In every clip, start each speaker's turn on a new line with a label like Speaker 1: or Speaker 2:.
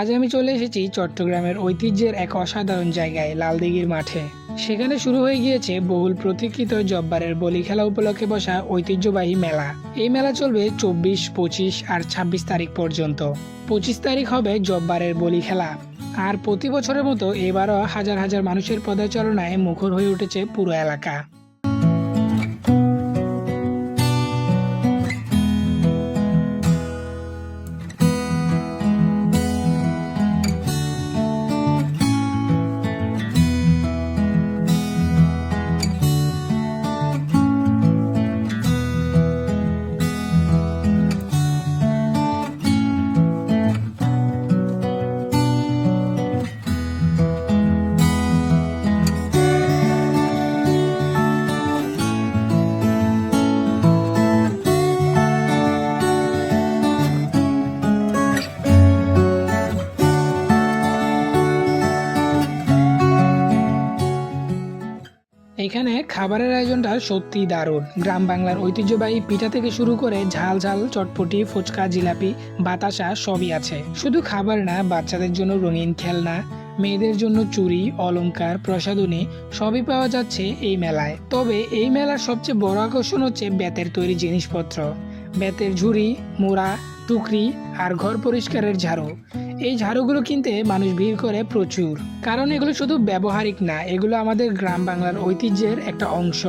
Speaker 1: আজ আমি চলে এসেছি চট্টগ্রামের ঐতিহ্যের এক অসাধারণ জায়গায়, লালদিঘির মাঠে। সেখানে শুরু হয়ে গিয়েছে বহুল প্রতীক্ষিত জব্বারের বলি খেলা উপলক্ষে বসা ঐতিহ্যবাহী মেলা। এই মেলা চলবে 24, 25 আর 26 তারিখ পর্যন্ত। 25 তারিখ হবে জব্বারের বলি খেলা। আর প্রতি বছরের মতো এবারও হাজার হাজার মানুষের পদচারণায় মুখর হয়ে উঠেছে পুরো এলাকা। এখানে খাবারের আয়োজনটা সত্যি দারুণ। গ্রাম বাংলার ঐতিহ্যবাহী পিঠা থেকে শুরু করে ঝাল ঝাল চটপটি, ফুচকা, জিলাপি, বাতাসা সবই আছে। শুধু খাবার না, বাচ্চাদের জন্য রঙিন খেলনা, মেয়েদের জন্য চুড়ি, অলংকার, প্রসাধনী সবই পাওয়া যাচ্ছে এই মেলায়। তবে এই মেলার সবচেয়ে বড় আকর্ষণ হচ্ছে বেতের তৈরি জিনিসপত্র। বেতের ঝুড়ি, মোড়া, টুকরি আর ঘর পরিষ্কারের ঝাড়ু। এই ঝাড়ুগুলো কিনতে মানুষ ভিড় করে প্রচুর, কারণ এগুলো শুধু ব্যবহারিক না, এগুলো আমাদের গ্রাম বাংলার ঐতিহ্যের একটা অংশ।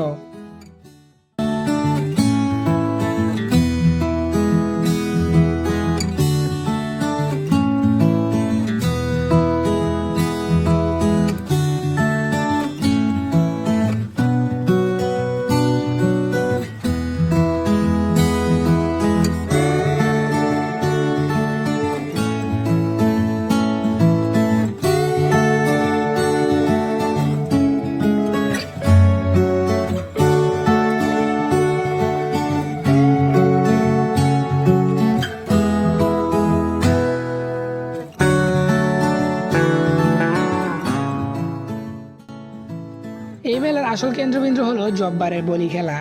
Speaker 1: এই মেলার আসল কেন্দ্রবিন্দু হলো জব্বারের বলি খেলা।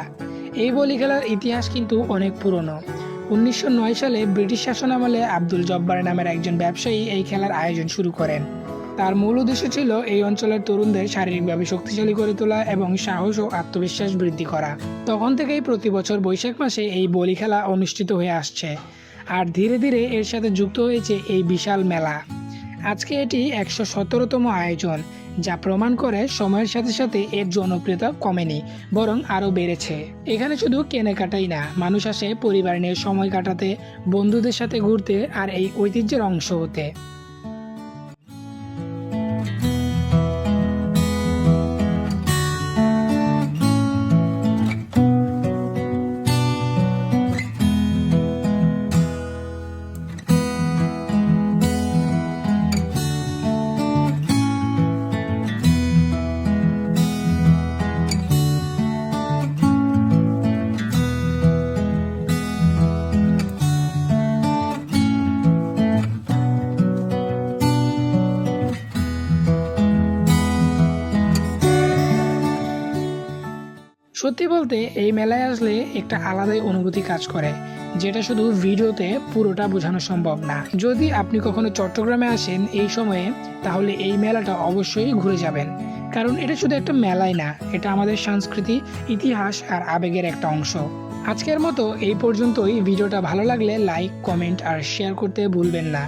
Speaker 1: এই বলি খেলার ইতিহাস কিন্তু অনেক পুরনো। 1909 সালে ব্রিটিশ শাসনামলে আব্দুল জব্বার নামের একজন ব্যবসায়ী এই খেলার আয়োজন শুরু করেন। তার মূল উদ্দেশ্য ছিল এই অঞ্চলের তরুণদের শারীরিকভাবে শক্তিশালী করে তোলা এবং সাহস ও আত্মবিশ্বাস বৃদ্ধি করা। তখন থেকেই প্রতি বছর বৈশাখ মাসে এই বলি খেলা অনুষ্ঠিত হয়ে আসছে, আর ধীরে ধীরে এর সাথে যুক্ত হয়েছে এই বিশাল মেলা। আজকে এটি 117তম আয়োজন, যা প্রমাণ করে সময়ের সাথে সাথে এর জনপ্রিয়তা কমেনি, বরং আরও বেড়েছে। এখানে শুধু কেনাকাটাই না, মানুষ আসে পরিবার নিয়ে সময় কাটাতে, বন্ধুদের সাথে ঘুরতে আর এই ঐতিহ্যের অংশ হতে। সত্যি বলতে এই মেলায় আসলে একটা আলাদাই অনুভূতি কাজ করে, যেটা শুধু ভিডিওতে পুরোটা বোঝানো সম্ভব না। যদি আপনি কখনো চট্টগ্রামে আসেন এই সময়ে, তাহলে এই মেলাটা অবশ্যই ঘুরে যাবেন, কারণ এটা শুধু একটা মেলাই না, এটা আমাদের সংস্কৃতি, ইতিহাস আর আবেগের একটা অংশ। আজকের মতো এই পর্যন্তই। ভিডিওটা ভালো লাগলে লাইক, কমেন্ট আর শেয়ার করতে ভুলবেন না।